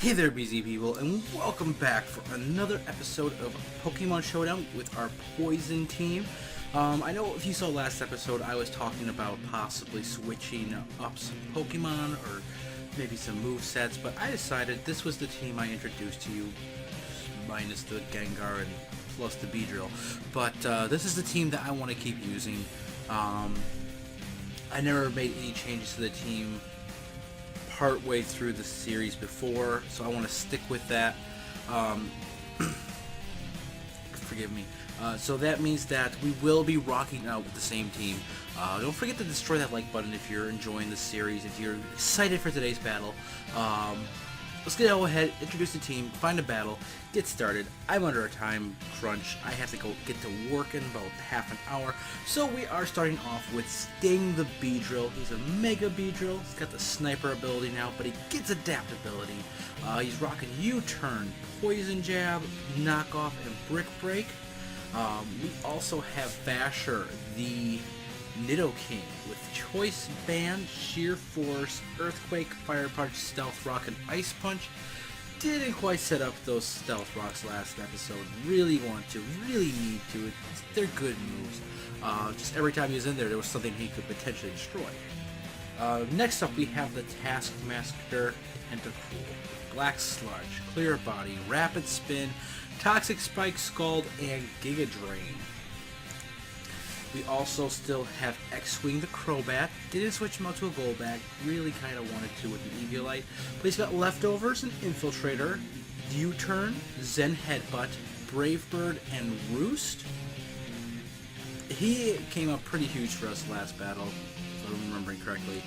Hey there, BZ people, and welcome back for another episode of Pokemon Showdown with our Poison team. I know if you saw last episode, I was talking about possibly switching up some Pokemon or maybe some movesets, but I decided this was the team I introduced to you, minus the Gengar and plus the Beedrill. But this is the team that I want to keep using. I never made any changes to the team partway through the series before, so I want to stick with that. Forgive me. So that means that we will be rocking out with the same team. Don't forget to destroy that like button if you're enjoying the series, if you're excited for today's battle. Let's go ahead, introduce the team, find a battle, get started. I'm under a time crunch. I have to go get to work in about half an hour. So we are starting off with Sting the Beedrill. He's a Mega Beedrill. He's got the Sniper ability now, but he gets adaptability. He's rocking U-Turn, Poison Jab, Knockoff, and Brick Break. We also have Vasher, the Nidoking, with Choice Band, Sheer Force, Earthquake, Fire Punch, Stealth Rock, and Ice Punch. Didn't quite set up those Stealth Rocks last episode. Really want to, really need to. They're good moves. Just every time he was in there, there was something he could potentially destroy. Next up, we have the Taskmaster Tentacruel, Black Sludge, Clear Body, Rapid Spin, Toxic Spike, Scald, and Giga Drain. We also still have X-Wing the Crobat. Didn't switch him out to a Golbat. Really kind of wanted to with an Eviolite. But he's got Leftovers and Infiltrator, U-Turn, Zen Headbutt, Brave Bird, and Roost. He came up pretty huge for us last battle, if I'm remembering correctly.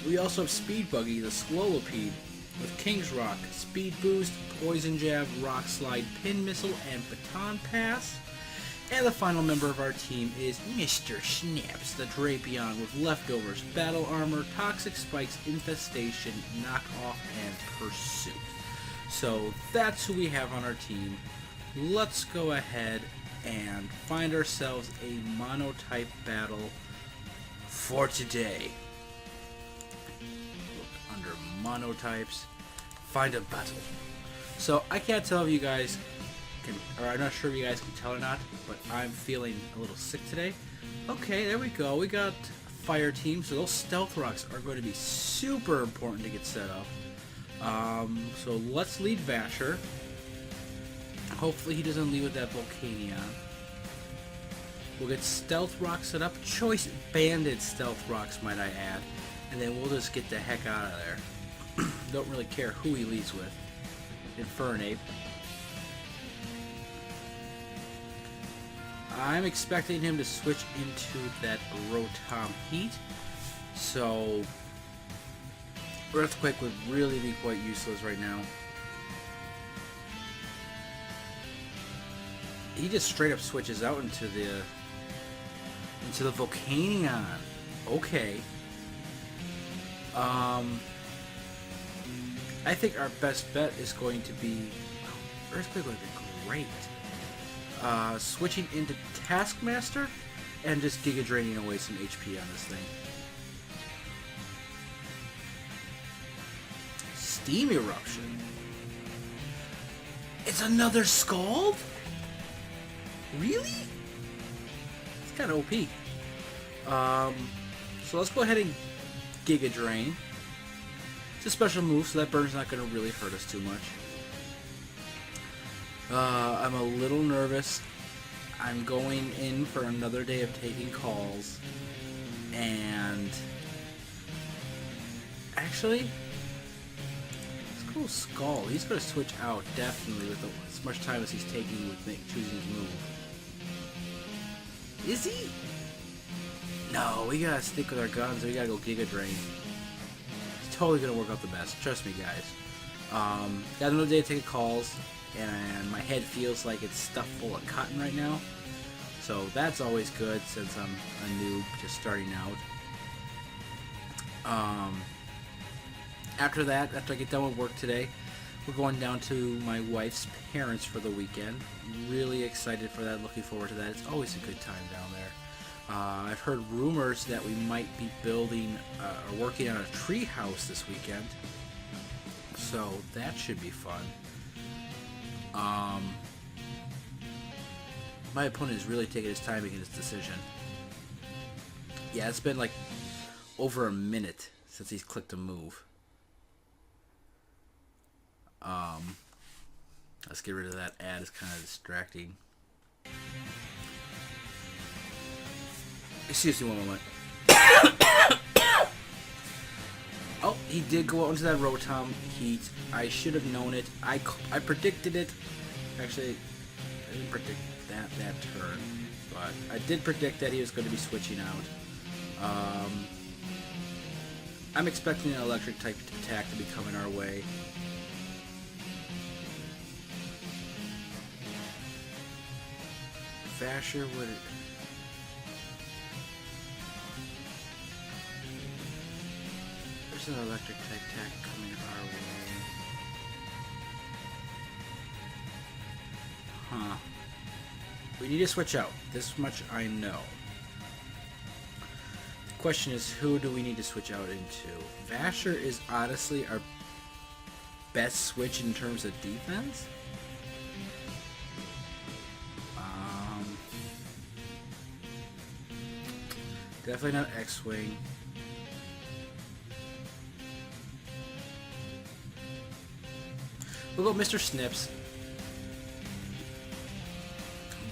We also have Speed Buggy, the Squolipede, with King's Rock, Speed Boost, Poison Jab, Rock Slide, Pin Missile, and Baton Pass. And the final member of our team is Mr. Snaps, the Drapion, with Leftovers, Battle Armor, Toxic Spikes, Infestation, Knockoff, and Pursuit. So that's who we have on our team. Let's go ahead and find ourselves a Mono-type battle for today. Look under Mono-types, find a battle. So I can't tell if you guys or I'm not sure if you guys can tell or not, but I'm feeling a little sick today. Okay, there we go. We got Fire Team, so those Stealth Rocks are going to be super important to get set up. So let's lead Vasher. Hopefully he doesn't lead with that Volcanion. We'll get Stealth Rock set up. Choice Banded Stealth Rocks, might I add. And then we'll just get the heck out of there. Don't really care who he leads with. Infernape. I'm expecting him to switch into that Rotom Heat, so Earthquake would really be quite useless right now. He just straight up switches out into the Volcanion. Okay. I think our best bet is going to be Earthquake would have been great. Switching into Taskmaster and just Giga Draining away some HP on this thing. Steam Eruption. It's another Scald? Really? It's kind of OP. So let's go ahead and Giga Drain. It's a special move, so that burn's not going to really hurt us too much. I'm a little nervous. I'm going in for another day of taking calls, and actually, let's go Skull. He's going to switch out definitely with as much time as he's taking with choosing his move. Is he? No, we gotta stick with our guns. We gotta go Giga Drain. It's totally gonna work out the best. Trust me, guys. Got another day of taking calls. And my head feels like it's stuffed full of cotton right now. So that's always good since I'm a noob just starting out. After that, after I get done with work today, we're going down to my wife's parents for the weekend. Really excited for that, looking forward to that. It's always a good time down there. I've heard rumors that we might be building or working on a tree house this weekend. So that should be fun. My opponent is really taking his time making his decision. Yeah, it's been like over a minute since he's clicked a move. Let's get rid of that ad. It's kind of distracting. Excuse me one moment. Oh, he did go out into that Rotom Heat. I should have known it. I predicted it. Actually, I didn't predict that turn, but I did predict that he was going to be switching out. I'm expecting an electric type attack to be coming our way. Vasher would. There's an electric type attack coming our way. Huh. We need to switch out. This much I know. The question is, who do we need to switch out into? Vasher is honestly our best switch in terms of defense. Definitely not X-Wing. We'll go Mr. Snips.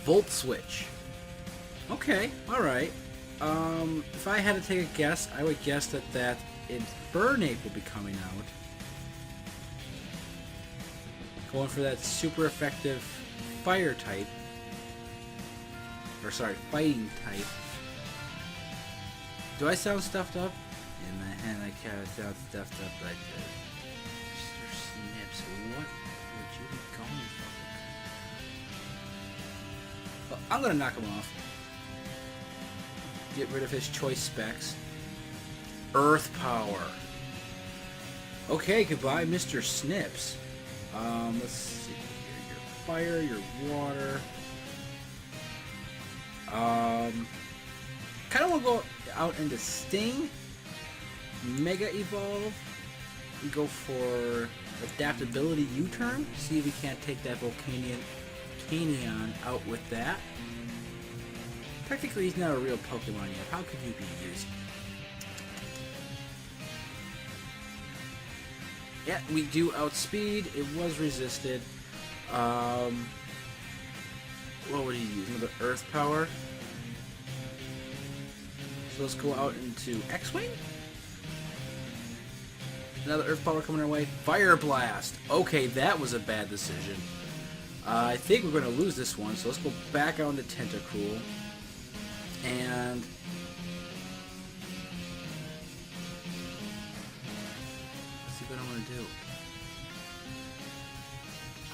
Volt Switch. Okay, alright. If I had to take a guess, I would guess that Infernape will be coming out. Going for that super effective fire type. Or sorry, fighting type. Do I sound stuffed up? In my head, I can't sound stuffed up like this. Mr. Snips, what would you be going for? Well, I'm gonna knock him off. Get rid of his choice specs. Earth Power. Okay, goodbye, Mr. Snips. Let's see here. Your fire, your water. Kind of want to go out into Sting, Mega Evolve, and go for Adaptability U-turn. See if we can't take that Volcanion out with that. Technically, he's not a real Pokemon yet. How could you be using? Yeah, we do outspeed. It was resisted. What would he use? Another Earth Power. So let's go out into X-Wing. Another Earth Power coming our way. Fire Blast. Okay, that was a bad decision. I think we're going to lose this one, so let's go back out into Tentacool. And let's see what I want to do.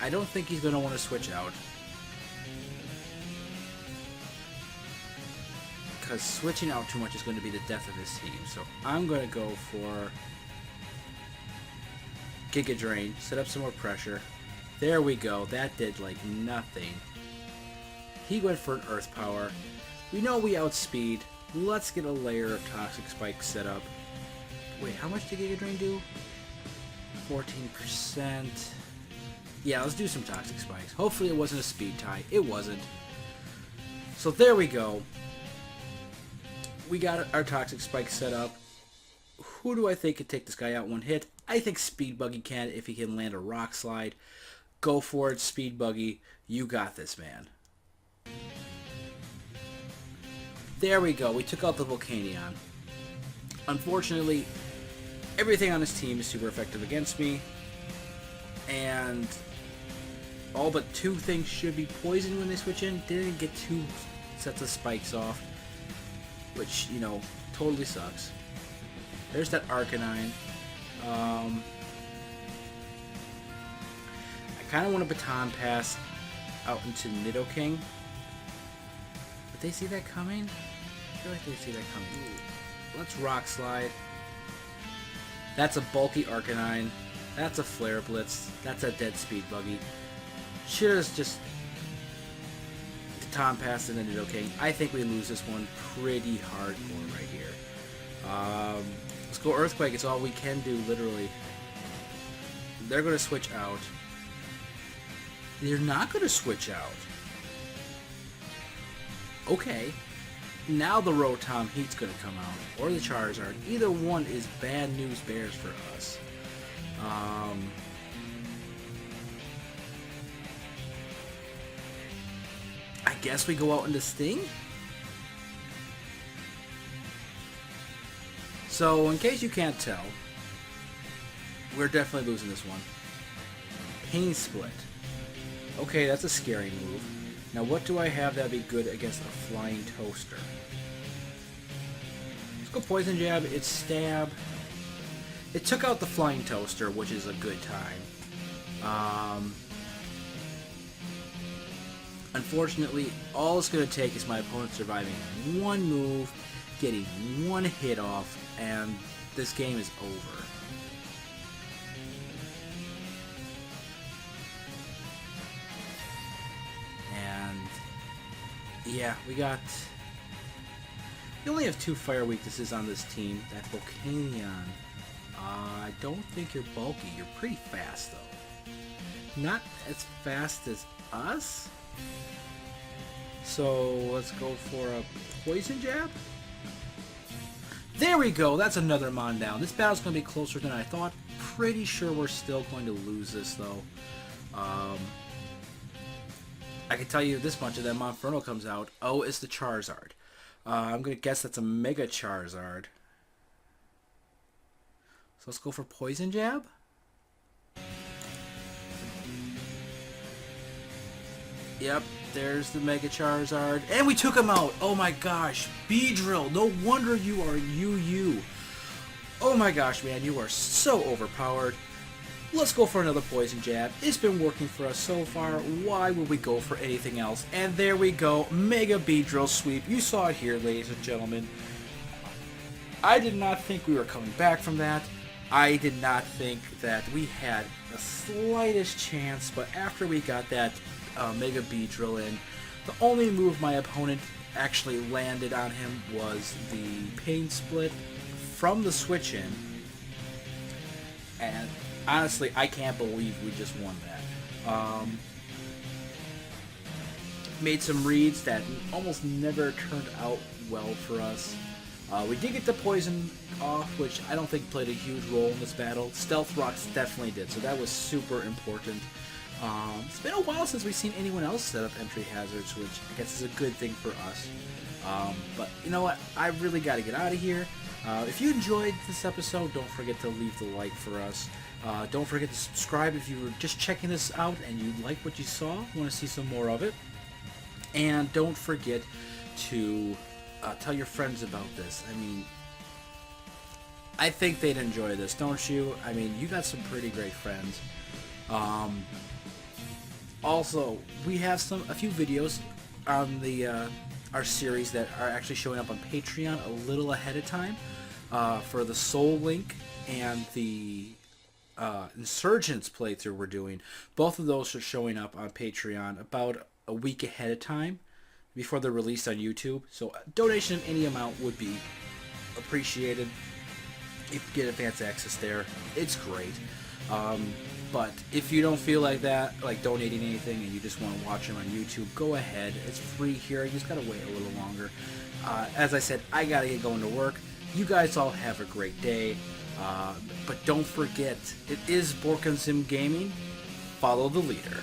I don't think he's going to want to switch out. Because switching out too much is going to be the death of his team. So I'm going to go for Giga Drain, set up some more pressure. There we go. That did like nothing. He went for an Earth Power. We know we outspeed. Let's get a layer of Toxic Spike set up. Wait, how much did Giga Drain do? 14%. Yeah, let's do some Toxic Spikes. Hopefully it wasn't a speed tie. It wasn't. So there we go. We got our Toxic Spike set up. Who do I think could take this guy out one hit? I think Speed Buggy can if he can land a Rock Slide. Go for it, Speed Buggy. You got this, man. There we go. We took out the Volcanion. Unfortunately, everything on his team is super effective against me. And all but two things should be poisoned when they switch in. Didn't get two sets of spikes off. Which, you know, totally sucks. There's that Arcanine. I kind of want a Baton Pass out into Nidoking. Did they see that coming? I feel like they see that coming. Ooh. Let's Rock Slide. That's a bulky Arcanine. That's a Flare Blitz. That's a dead Speed Buggy. Should have just Baton Pass and then Nidoking. I think we lose this one pretty hardcore right here. Let's go Earthquake. It's all we can do, literally. They're going to switch out. They're not going to switch out. Okay. Now the Rotom Heat's going to come out. Or the Charizard. Either one is bad news bears for us. I guess we go out into Sting? So, in case you can't tell, we're definitely losing this one. Pain Split. Okay, that's a scary move. Now, what do I have that'd be good against a Flying Toaster? Let's go Poison Jab. It's Stab. It took out the Flying Toaster, which is a good time. Unfortunately, all it's going to take is my opponent surviving one move, getting one hit off, and this game is over. And yeah, we only have 2 fire weaknesses on this team. That Volcanion. I don't think you're bulky. You're pretty fast though. Not as fast as us. So let's go for a Poison Jab. There we go. That's another Mondown. This battle's going to be closer than I thought. Pretty sure we're still going to lose this though. I can tell you this much: if that Monferno comes out, oh, it's the Charizard. I'm going to guess that's a Mega Charizard. So let's go for Poison Jab. Yep, there's the Mega Charizard. And we took him out! Oh my gosh, Beedrill, no wonder you are UU. Oh my gosh, man, you are so overpowered. Let's go for another Poison Jab. It's been working for us so far. Why would we go for anything else? And there we go, Mega Beedrill sweep. You saw it here, ladies and gentlemen. I did not think we were coming back from that. I did not think that we had the slightest chance, but after we got that Mega Beedrill in, the only move my opponent actually landed on him was the Pain Split from the switch in, and honestly, I can't believe we just won that. Made some reads that almost never turned out well for us. We did get the poison off, which I don't think played a huge role in this battle. Stealth Rocks definitely did, so that was super important. It's been a while since we've seen anyone else set up entry hazards, which I guess is a good thing for us. But you know what? I really got to get out of here. If you enjoyed this episode, don't forget to leave the like for us. Don't forget to subscribe if you were just checking this out and you like what you saw, want to see some more of it. And don't forget to tell your friends about this. I mean, I think they'd enjoy this, don't you? I mean, you got some pretty great friends. Also, we have a few videos on the our series that are actually showing up on Patreon a little ahead of time for the Soul Link and the Insurgents playthrough we're doing. Both of those are showing up on Patreon about a week ahead of time before they're released on YouTube. So a donation of any amount would be appreciated. If you get advance access there, it's great. But if you don't feel like that, like donating anything, and you just want to watch them on YouTube, go ahead. It's free here. You just got to wait a little longer. As I said, I got to get going to work. You guys all have a great day. But don't forget, it is Bork and Sim Gaming. Follow the leader.